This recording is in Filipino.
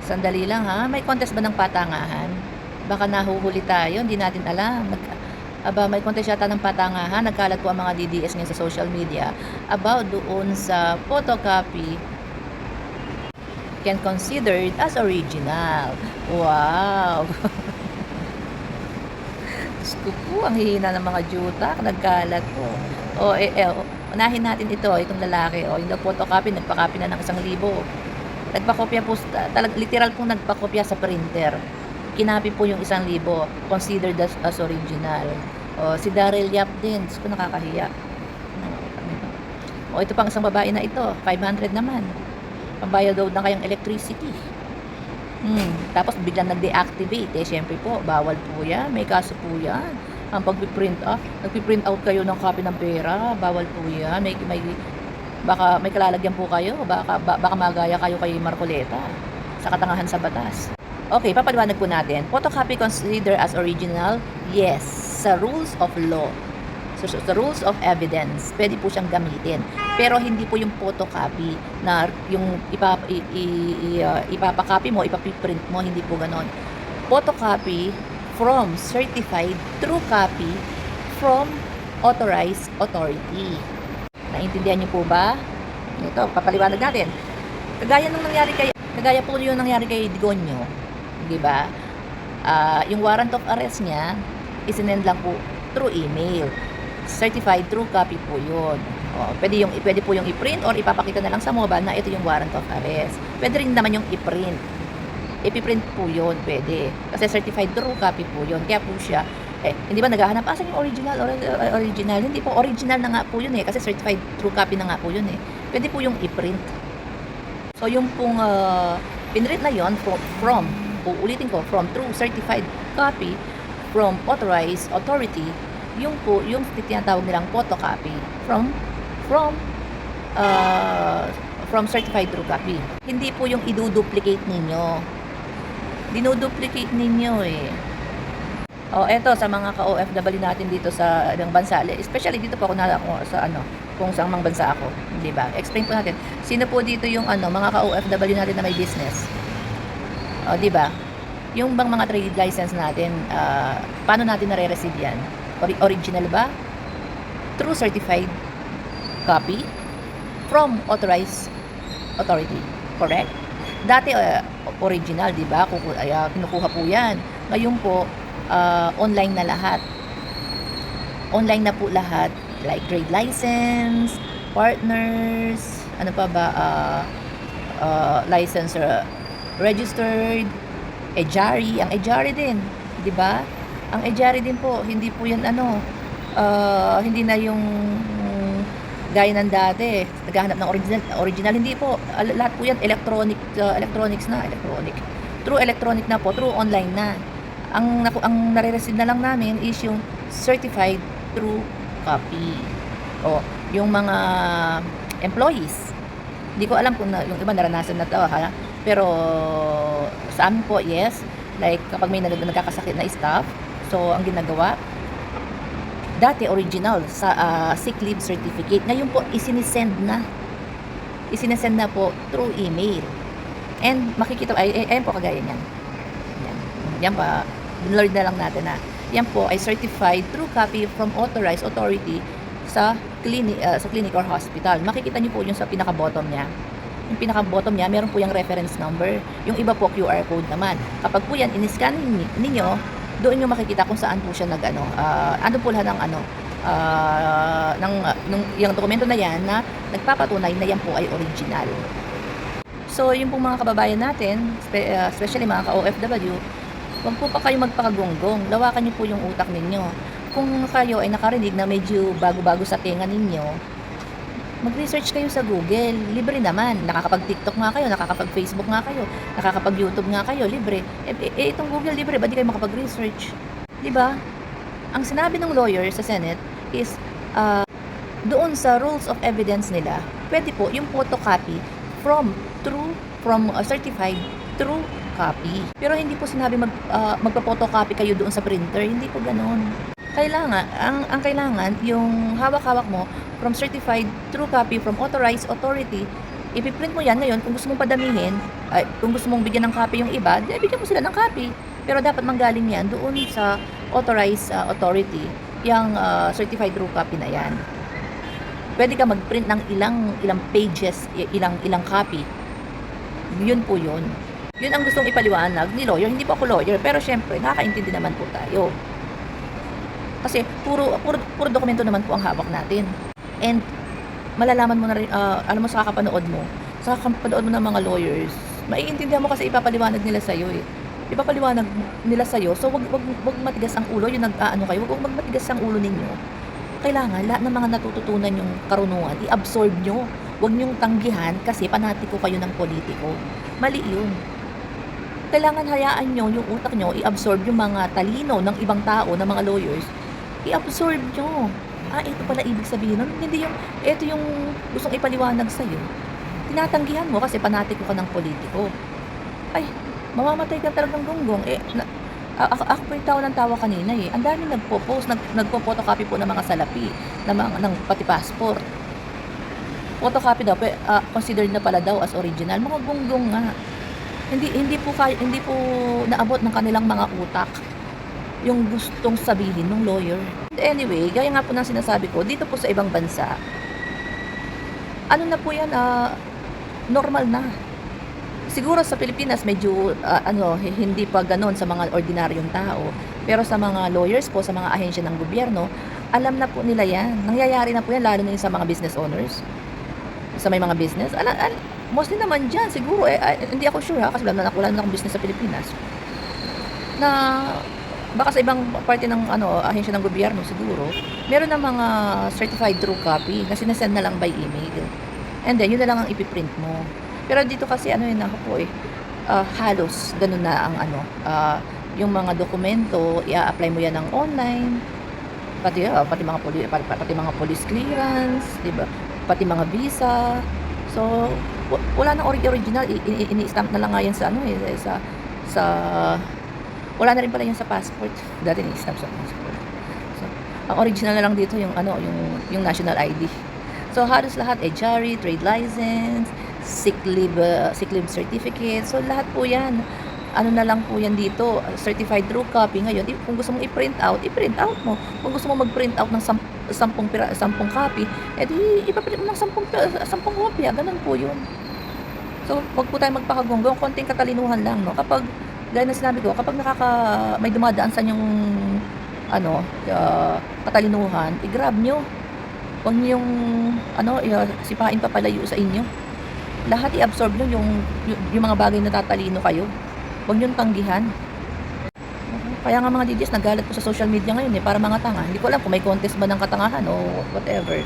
Sandali lang ha, may contest ba ng patangahan? Baka nahuhuli tayo, hindi natin alam. May contest yata ng patangahan. Nagkalat po ang mga DDS ngayon sa social media about doon sa photocopy can considered as original. Wow! Diyos ko po, ang hihina ng mga juta. Nagkalat po. Unahin natin itong lalaki. Yung photocopy, nagpa-copy na ng 1,000. Nagpakopya po, literal pong nagpakopya sa printer. Kinapi po yung 1,000, considered as original. Si Daryl Yap din, ko nakakahiya. Ito pang isang babae na ito, 500 naman. Pambayad daw na kayang electricity. Tapos biglang nag-deactivate. Syempre po, bawal po yan. May kaso po yan. Ang nagpiprint out kayo ng copy ng pera, bawal po yan. Baka may kalalagyan po kayo, baka magaya kayo kay Marcoleta sa katangahan sa batas. Okay, papaliwanag po natin. Photocopy considered as original? Yes, sa rules of law. So, sa rules of evidence, pwede po siyang gamitin. Pero hindi po yung photocopy na yung ipapakopy mo, ipapiprint mo, hindi po ganon. Photocopy from certified true copy from authorized authority. Naintindihan niyo po ba? Ito, papaliwanag natin. Kagaya po yung nangyari kay Digonio, 'di ba? Yung warrant of arrest niya, isinend lang po through email. Certified true copy po 'yun. Pwede po yung i-print or ipapakita na lang sa mobile na ito yung warrant of arrest. Pwede rin naman yung i-print. I-print po 'yun, pwede. Kasi certified true copy po 'yun. Kaya po siya hindi ba naghahanap, asan yung original? Original? Hindi po, original na nga po yun kasi certified true copy na nga po yun Pwede po yung i-print. So, yung pong pinrint na yun, uulitin ko, from true certified copy from authorized authority, yung tinatawag nilang photocopy from certified true copy. Hindi po yung iduduplicate ninyo. Dinuduplicate ninyo eto sa mga ka-OFW natin dito sa ibang bansa, especially dito po ako sa kung saang mang bansa ako, di ba? Explain po natin. Sino po dito yung mga ka-OFW natin na may business? Di ba? Yung bang mga trade license natin, paano natin nare-receive yan? Original ba? True certified copy from authorized authority. Correct? Dati original, di ba? Kinukuha po yan. Ngayon po, online na lahat. Online na po lahat. Like trade license, partners, ano pa ba, license registered, ejari. Ang ejari din, di ba? Ang ejari din po, hindi po yan hindi na yung gaya ng dati, naghahanap ng original. Hindi po, lahat po yan electronics na, true electronic na po, true online na. Ang nare-receive na lang namin is yung certified true copy. Yung mga employees. Hindi ko alam kung yung iba naranasan na to Pero sa amin po, yes. Like kapag may nagkakasakit na staff, so ang ginagawa, dati original sa sick leave certificate. Ngayon po isinisend na po through email. And makikita, ayan po kagaya niyan. Yan pa. Binlord na lang natin yan po ay certified true copy from authorized authority sa clinic or hospital. Makikita niyo po yung sa pinaka-bottom niya. Yung pinaka-bottom niya, meron po yung reference number. Yung iba po QR code naman. Kapag po yan in-scan ninyo, doon niyo makikita kung saan po siya ano po lahat ng yung dokumento na yan na nagpapatunay na yan po ay original. So, yung pong mga kababayan natin, especially mga ka-OFW, huwag po pa kayo magpakagonggong. Lawakan niyo po yung utak ninyo. Kung kayo ay nakarinig na medyo bago-bago sa tenga ninyo, mag-research kayo sa Google. Libre naman. Nakakapag-TikTok nga kayo, nakakapag-Facebook nga kayo, nakakapag-YouTube nga kayo, libre. Itong Google libre, ba di kayo makapag-research? Di ba? Ang sinabi ng lawyer sa Senate is, doon sa rules of evidence nila, pwede po yung photocopy from certified true copy. Pero hindi po sinabi magpa-photocopy kayo doon sa printer. Hindi po ganoon. Ang kailangan, yung hawak-hawak mo from certified true copy from authorized authority Ipi-print mo yan ngayon kung gusto mong padamihin, ay kung gusto mong bigyan ng copy yung iba, di bigyan mo sila ng copy. Pero dapat manggaling yan doon sa authorized authority, yang certified true copy na yan. Pwede ka mag-print ng ilang pages, ilang copy. Yun po yun. Yun ang gustong ipaliwanag ni lawyer. Hindi po ako lawyer, pero syempre, nakakaintindi naman po tayo. Kasi puro dokumento naman po ang hawak natin. And malalaman mo na rin, alam mo, sa kakapanood mo ng mga lawyers, maiintindihan mo kasi ipapaliwanag nila sa'yo eh. Ipapaliwanag nila sa'yo, so wag matigas ang ulo, yung nag-aano kayo, wag matigas ang ulo ninyo. Kailangan, lahat ng mga natututunan yung karunungan, i-absorb nyo. Huwag nyong tanggihan kasi panatiko kayo ng politiko. Mali yun. Kailangan hayaan nyo yung utak nyo, i-absorb yung mga talino ng ibang tao, ng mga lawyers, i-absorb nyo. Ito pala ibig sabihin nun. Hindi yung, ito yung gustong ipaliwanag sa'yo. Tinatanggihan mo kasi panatiko ka ng politiko. Ay, mamamatay ka talagang gonggong. Ako po yung tawa ng tawa kanina eh. Ang dami nagpo-post, nagpo-photocopy po ng mga salapi, ng pati passport. Photocopy daw, considered na pala daw as original. Mga gonggong nga. Hindi po naabot ng kanilang mga utak yung gustong sabihin ng lawyer. Anyway, gaya nga po ng sinasabi ko, dito po sa ibang bansa, ano na po yan, normal na. Siguro sa Pilipinas, medyo, hindi pa ganon sa mga ordinaryong tao. Pero sa mga lawyers po, sa mga ahensya ng gobyerno, alam na po nila yan. Nangyayari na po yan, lalo na yung sa mga business owners. Sa may mga business. Mostly naman dyan, siguro, hindi ako sure kasi wala na akong business sa Pilipinas. Na baka sa ibang parte ng ahensya ng gobyerno siguro, meron ng mga certified true copy na sinasend na lang by email. And then, yun na lang ang ipiprint mo. Pero dito kasi, yun ako po halos, ganun na ang yung mga dokumento, i-apply mo yan ng online, pati mga police clearance, di ba? Pati mga visa. So, wala nang original, ini-stamp na lang nga yan sa sa wala na rin pala yun sa passport. Dati ni-stamp sa passport. So, ang original na lang dito yung yung national ID. So, halos lahat, ejari, trade license, sick leave certificate. So, lahat po yan. Na lang po yan dito, certified true copy. Ngayon, kung gusto mong i-print out mo. Kung gusto mong mag-print out ng 10 copy, edi ipaprint mo ng 10 kopya. Ganun po yun. So, wag po tayo magpakagonggong, konting katalinuhan lang, no? Kapag, gaya na sinabi ko, kapag may dumadaan sa inyong, katalinuhan, i-grab nyo. Huwag nyo sipain pa palayo sa inyo. Lahat i-absorb nyo yung mga bagay na tatalino kayo. Huwag nyo tanggihan. Kaya nga mga DDS, nagalat po sa social media ngayon para mga tanga. Hindi ko alam kung may contest ba ng katangahan o whatever.